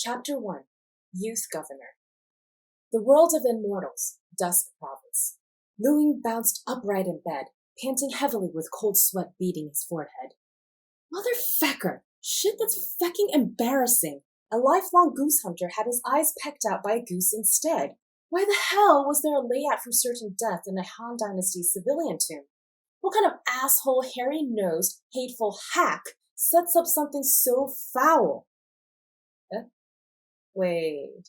Chapter 1 Youth Governor. The world of Immortals, Dusk Province. Luing bounced upright in bed, panting heavily with cold sweat beading his forehead. Motherfecker! Shit, that's fecking embarrassing! A lifelong goose hunter had his eyes pecked out by a goose instead. Why the hell was there a layout for certain death in a Han Dynasty civilian tomb? What kind of asshole, hairy-nosed, hateful hack sets up something so foul? Wait,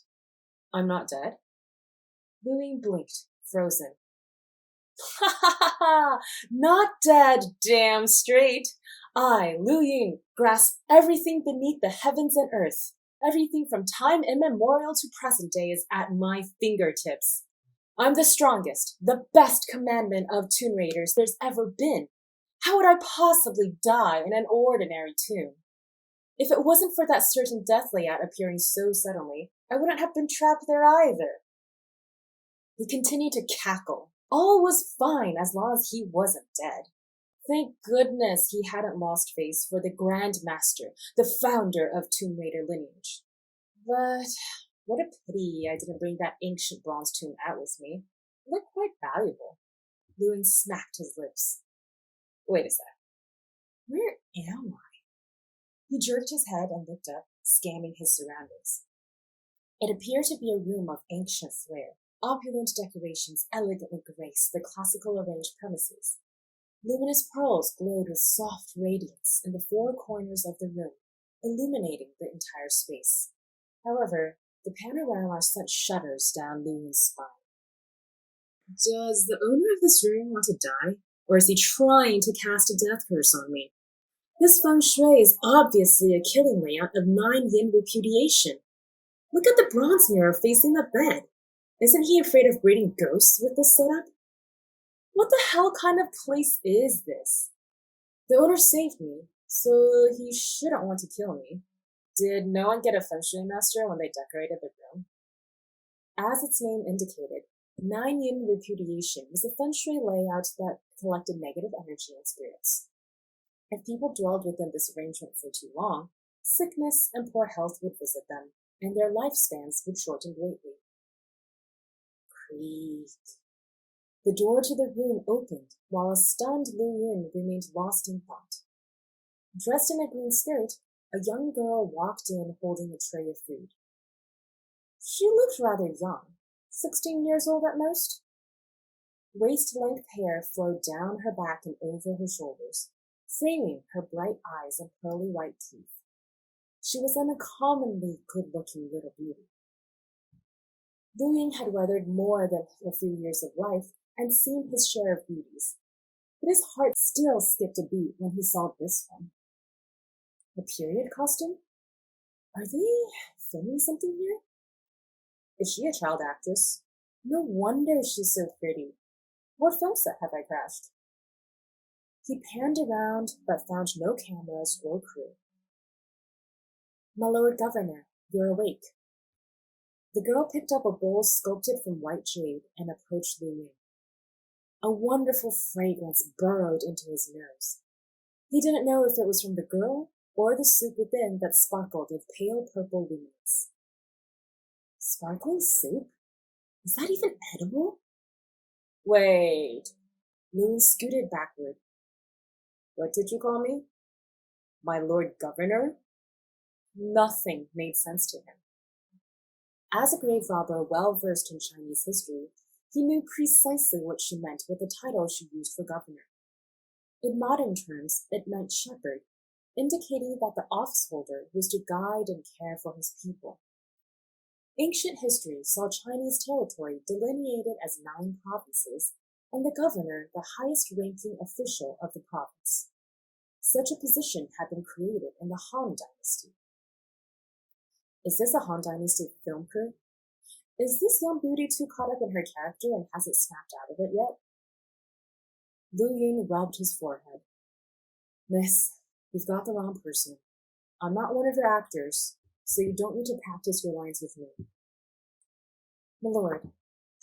I'm not dead? Luing blinked, frozen. Ha ha ha ha! Not dead, damn straight! I, Liu Ying, grasp everything beneath the heavens and earth. Everything from time immemorial to present day is at my fingertips. I'm the strongest, the best commandment of Tomb Raiders there's ever been. How would I possibly die in an ordinary tomb? If it wasn't for that certain death layout appearing so suddenly, I wouldn't have been trapped there either. He continued to cackle. All was fine as long as he wasn't dead. Thank goodness he hadn't lost face for the Grand Master, the founder of Tomb Raider lineage. But what a pity I didn't bring that ancient bronze tomb out with me. It looked quite valuable. Luing smacked his lips. Wait a sec. Where am I? He jerked his head and looked up, scanning his surroundings. It appeared to be a room of ancient flair. Opulent decorations elegantly graced the classical arranged premises. Luminous pearls glowed with soft radiance in the four corners of the room, illuminating the entire space. However, the panorama sent shudders down Lumin's spine. Does the owner of this room want to die? Or is he trying to cast a death curse on me? This feng shui is obviously a killing layout of 9 yin repudiation. Look at the bronze mirror facing the bed. Isn't he afraid of breeding ghosts with this setup? What the hell kind of place is this? The owner saved me, so he shouldn't want to kill me. Did no one get a feng shui master when they decorated the room? As its name indicated, 9 yin repudiation was a feng shui layout that collected negative energy and spirits. If people dwelled within this arrangement for too long, sickness and poor health would visit them, and their lifespans would shorten greatly. Creak. The door to the room opened, while a stunned Liu Yun remained lost in thought. Dressed in a green skirt, a young girl walked in holding a tray of food. She looked rather young, 16 years old at most. Waist-length hair flowed down her back and over her shoulders, framing her bright eyes and pearly white teeth. She was an uncommonly good-looking little beauty. Liu Ying had weathered more than a few years of life and seen his share of beauties, but his heart still skipped a beat when he saw this one. A period costume? Are they filming something here? Is she a child actress? No wonder she's so pretty. What film set have I crashed? He panned around, but found no cameras or crew. My Lord Governor, you're awake. The girl picked up a bowl sculpted from white jade and approached Liu Ying. A wonderful fragrance burrowed into his nose. He didn't know if it was from the girl or the soup within that sparkled with pale purple luminance. Sparkling soup? Is that even edible? Wait. Liu Ying scooted backward. What did you call me? My Lord Governor? Nothing made sense to him. As a grave robber well-versed in Chinese history, he knew precisely what she meant with the title she used for governor. In modern terms, it meant shepherd, indicating that the officeholder was to guide and care for his people. Ancient history saw Chinese territory delineated as 9 provinces, and the governor the highest-ranking official of the province. Such a position had been created in the Han Dynasty. Is this a Han Dynasty film crew? Is this young beauty too caught up in her character and hasn't snapped out of it yet? Liu Ying rubbed his forehead. Miss, you've got the wrong person. I'm not one of your actors, so you don't need to practice your lines with me. My lord,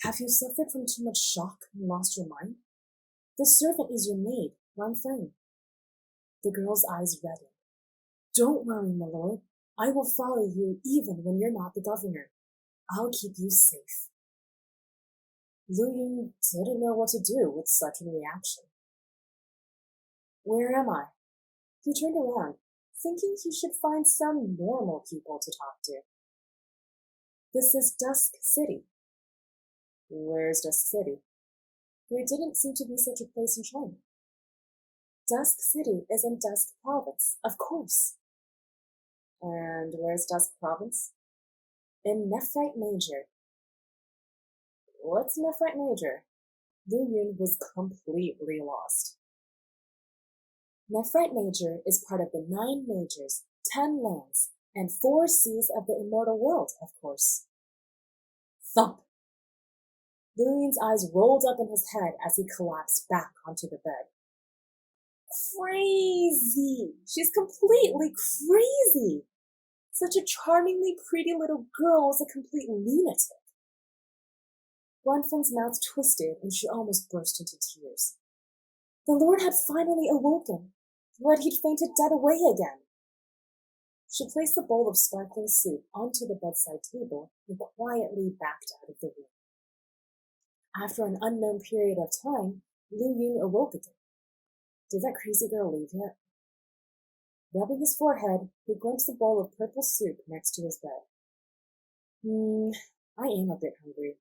have you suffered from too much shock and lost your mind? This servant is your maid, Wan Feng. The girl's eyes reddened. Don't worry, my lord. I will follow you even when you're not the governor. I'll keep you safe. Lu Yun didn't know what to do with such a reaction. Where am I? He turned around, thinking he should find some normal people to talk to. This is Dusk City. Where's Dusk City? There didn't seem to be such a place in China. Dusk City is in Dusk Province, of course. And where's Dusk Province? In Nephrite Major. What's Nephrite Major? Lu Yun was completely lost. Nephrite Major is part of the 9 majors, 10 lands, and 4 seas of the Immortal world, of course. Thump! Lu Yun's eyes rolled up in his head as he collapsed back onto the bed. Crazy! She's completely crazy! Such a charmingly pretty little girl was a complete lunatic. Guanfeng's mouth twisted and she almost burst into tears. The Lord had finally awoken, but he'd fainted dead away again. She placed the bowl of sparkling soup onto the bedside table and quietly backed out of the room. After an unknown period of time, Lu Yun awoke again. Did that crazy girl leave yet? Rubbing his forehead, he glimpsed the bowl of purple soup next to his bed. I am a bit hungry.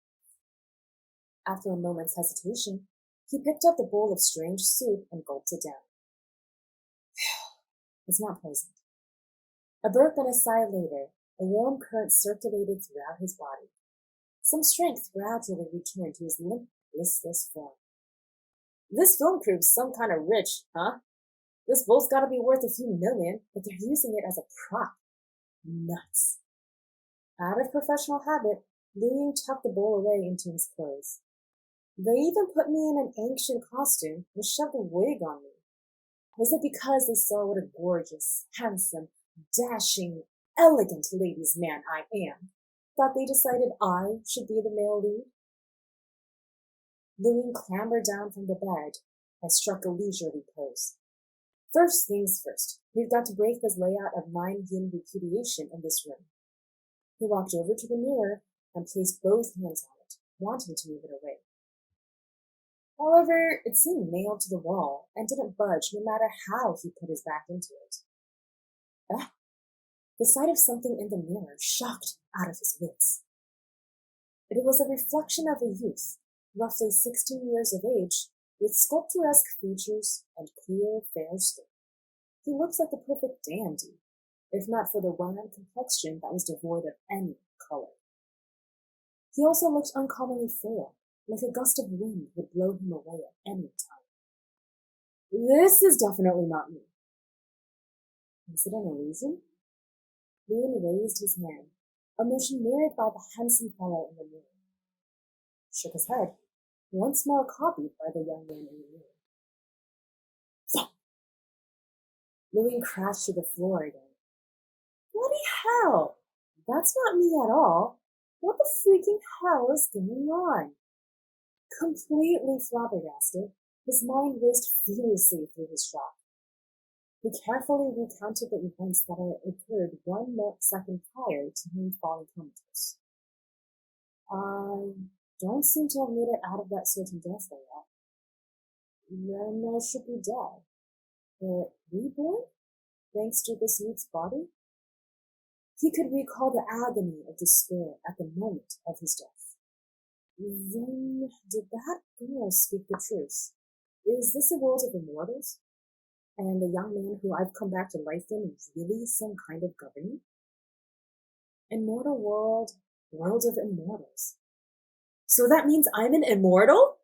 After a moment's hesitation, he picked up the bowl of strange soup and gulped it down. It's not poisoned. A burp and a sigh later, a warm current circulated throughout his body. Some strength gradually returned to his limp, listless form. This film crew's some kind of rich, huh? This bowl's gotta be worth a few million, but they're using it as a prop. Nuts. Out of professional habit, Lu Yun tucked the bowl away into his clothes. They even put me in an ancient costume and shoved a wig on me. Was it because they saw what a gorgeous, handsome, dashing, elegant ladies' man I am, that they decided I should be the male lead? Lu Yun clambered down from the bed and struck a leisurely pose. First things first, we've got to break this layout of 9 yin repudiation in this room. He walked over to the mirror and placed both hands on it, wanting to move it away. However, it seemed nailed to the wall and didn't budge no matter how he put his back into it. The sight of something in the mirror shocked him out of his wits. It was a reflection of a youth, roughly 16 years of age, with sculpturesque features and clear, fair skin. He looks like the perfect dandy, if not for the wan complexion that was devoid of any color. He also looked uncommonly frail, like a gust of wind would blow him away at any time. This is definitely not me. Is it an illusion? Lu Yun raised his hand, a motion mirrored by the handsome fellow in the mirror. Shook his head, once more copied by the young man in the mirror. Thump! Lu Yun crashed to the floor again. Bloody hell! That's not me at all. What the freaking hell is going on? Completely flabbergasted, his mind raced furiously through his shock. He carefully recounted the events that had occurred 1 second prior to him falling comatose. I don't seem to have made it out of that certain death yet. Then I should be dead. But reborn? Thanks to this youth's body? He could recall the agony of despair at the moment of his death. Then, did that girl speak the truth? Is this a world of immortals? And the young man who I've come back to life in is really some kind of governor? Immortal world, world of immortals. So that means I'm an immortal?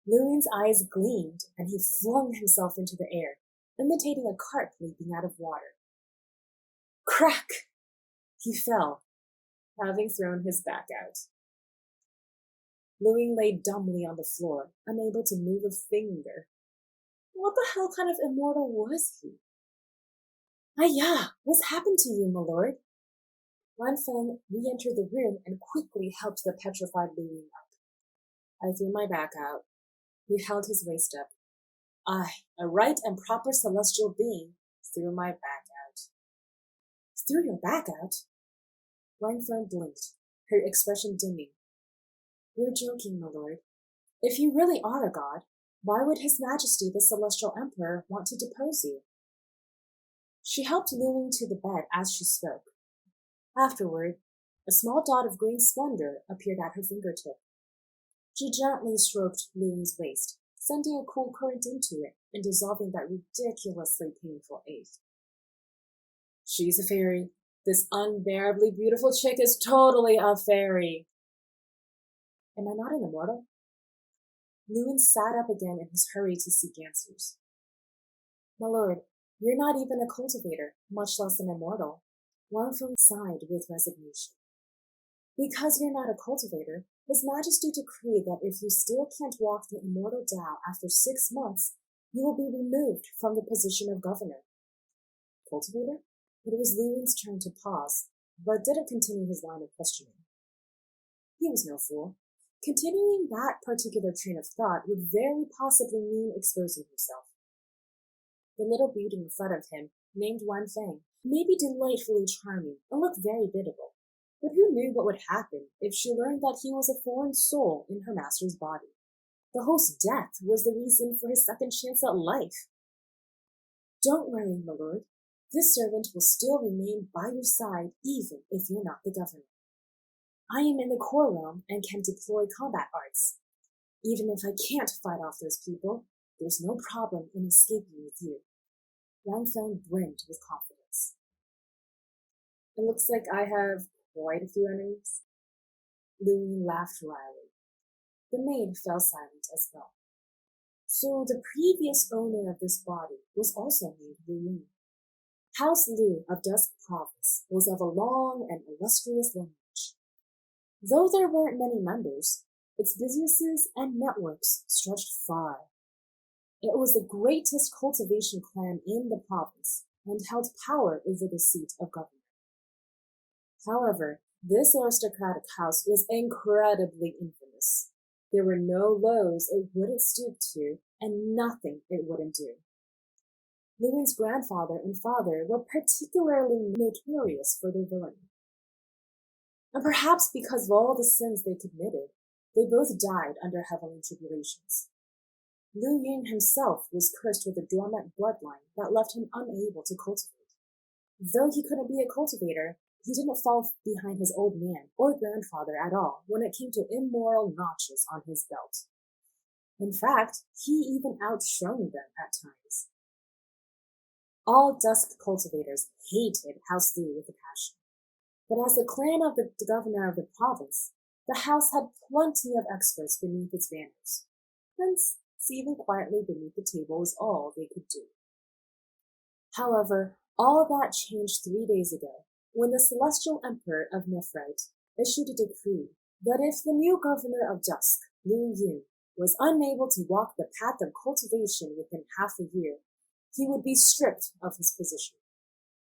Lu Yun's eyes gleamed, and he flung himself into the air, imitating a carp leaping out of water. Crack! He fell, having thrown his back out. Lu Yun lay dumbly on the floor, unable to move a finger. What the hell kind of immortal was he? What's happened to you, my lord? Guanfeng re-entered the room and quickly helped the petrified Lu Yun up. I threw my back out. He held his waist up. I, a right and proper celestial being, threw my back out. Threw your back out? Weinfern blinked, her expression dimming. You're joking, my lord. If you really are a god, why would His Majesty the Celestial Emperor want to depose you? She helped Luwing to the bed as she spoke. Afterward, a small dot of green splendor appeared at her fingertip. She gently stroked Luwing's waist, sending a cool current into it and dissolving that ridiculously painful ache. She's a fairy. This unbearably beautiful chick is totally a fairy. Am I not an immortal? Luwing sat up again in his hurry to seek answers. My lord, you're not even a cultivator, much less an immortal. Weinfern sighed with resignation. Because you're not a cultivator, His Majesty decreed that if you still can't walk the immortal Tao after 6 months, you will be removed from the position of governor. Cultivator? It was Luwing's turn to pause, but didn't continue his line of questioning. He was no fool. Continuing that particular train of thought would very possibly mean exposing himself. The little beauty in front of him, named Weinfern, may be delightfully charming and look very biddable, but who knew what would happen if she learned that he was a foreign soul in her master's body? The host's death was the reason for his second chance at life. Don't worry, my lord. This servant will still remain by your side even if you're not the governor. I am in the core realm and can deploy combat arts. Even if I can't fight off those people, there's no problem in escaping with you. Weinfern brimmed with confidence. It looks like I have quite a few enemies. Luwing laughed wryly. The maid fell silent as well. So the previous owner of this body was also named Luwing. House Lu of Dusk Province was of a long and illustrious lineage. Though there weren't many members, its businesses and networks stretched far. It was the greatest cultivation clan in the province and held power over the seat of government. However, this aristocratic house was incredibly infamous. There were no lows it wouldn't stoop to and nothing it wouldn't do. Luwing's grandfather and father were particularly notorious for their villainy. And perhaps because of all the sins they committed, they both died under heavenly tribulations. Luwing himself was cursed with a dormant bloodline that left him unable to cultivate. Though he couldn't be a cultivator, he didn't fall behind his old man or grandfather at all when it came to immoral notches on his belt. In fact, he even outshone them at times. All Dusk cultivators hated House Lu with a passion. But as the clan of the governor of the province, the house had plenty of experts beneath its banners. Hence, seething quietly beneath the table was all they could do. However, all that changed 3 days ago, when the Celestial Emperor of Nephrite issued a decree that if the new governor of Dusk, Lu Yun, was unable to walk the path of cultivation within half a year, he would be stripped of his position.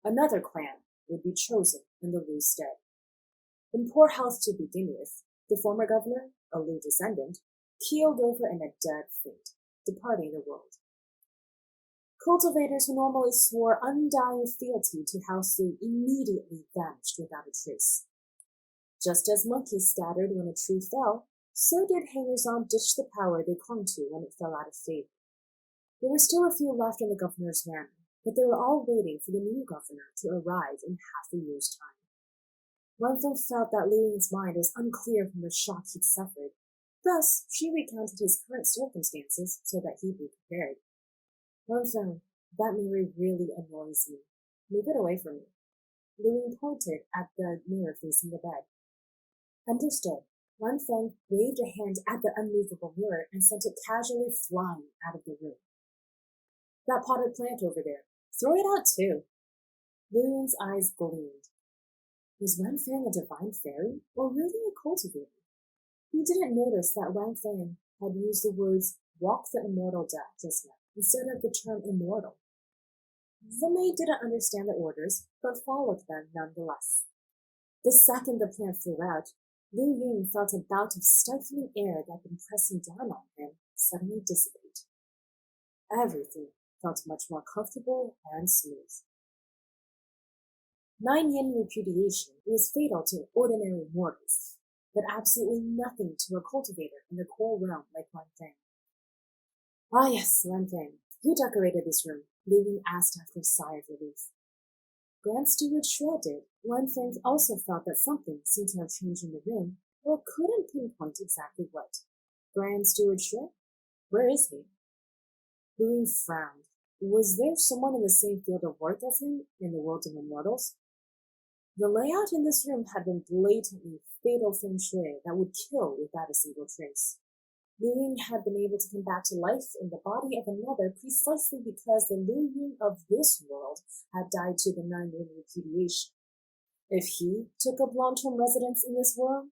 Another clan would be chosen in the Lu's stead. In poor health to begin with, the former governor, a Lu descendant, keeled over in a dead faint, departing the world. Cultivators who normally swore undying fealty to House Lu immediately vanished without a trace. Just as monkeys scattered when a tree fell, so did hangers-on ditch the power they clung to when it fell out of favor. There were still a few left in the governor's manor, but they were all waiting for the new governor to arrive in half a year's time. Weinfern felt that Luwing's mind was unclear from the shock he'd suffered. Thus, she recounted his current circumstances so that he'd be prepared. Weinfern, that mirror really annoys me. Move it away from me. Luwing pointed at the mirror facing the bed. Understood. Weinfern waved a hand at the unmovable mirror and sent it casually flying out of the room. That potted plant over there. Throw it out too. Luwing's eyes gleamed. Was Weinfern a divine fairy, or really a cultivator? He didn't notice that Weinfern had used the words walk the immortal death just now, instead of the term immortal. The maid didn't understand the orders, but followed them nonetheless. The second the plant flew out, Lu Yun felt a bout of stifling air that had been pressing down on him suddenly dissipate. Everything felt much more comfortable and smooth. 9 yin repudiation was fatal to ordinary mortals, but absolutely nothing to a cultivator in the core realm like Lan Feng. Ah yes, Lan Feng. Who decorated this room? Lu Ying asked after a sigh of relief. Grand Steward Shred did. Lan Feng also felt that something seemed to have changed in the room, but couldn't pinpoint exactly what. Grand Steward Shred? Where is he? Lu Ying frowned. Was there someone in the same field of work as him in the world of immortals? The layout in this room had been blatantly fatal feng shui that would kill without a single trace. Lu Ying had been able to come back to life in the body of another precisely because the Lu Ying of this world had died to the 9-yin repudiation. If he took up long-term residence in this world,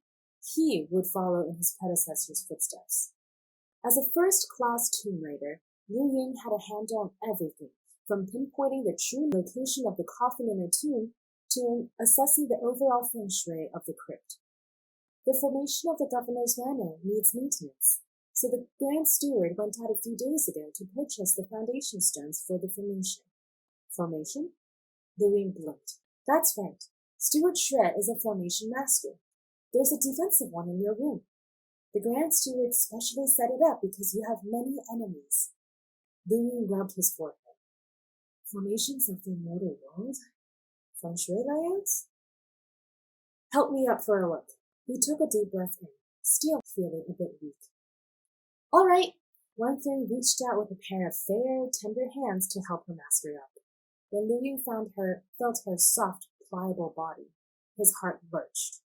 he would follow in his predecessor's footsteps. As a first-class tomb raider, Lu Ying had a handle on everything, from pinpointing the true location of the coffin in a tomb to assessing the overall feng shui of the crypt. The formation of the governor's manor needs maintenance, so the Grand Steward went out a few days ago to purchase the foundation stones for the formation. Formation? Lu Ying blinked. That's right. Steward Shred is a formation master. There's a defensive one in your room. The Grand Steward specially set it up because you have many enemies. Lu Ying rubbed his forehead. Formations of the immortal world? Feng shui layouts? Help me up for a look. He took a deep breath in, still feeling a bit weak. All right. Lan Feng reached out with a pair of fair, tender hands to help her master up. When Lu Ying felt her soft, pliable body, his heart lurched.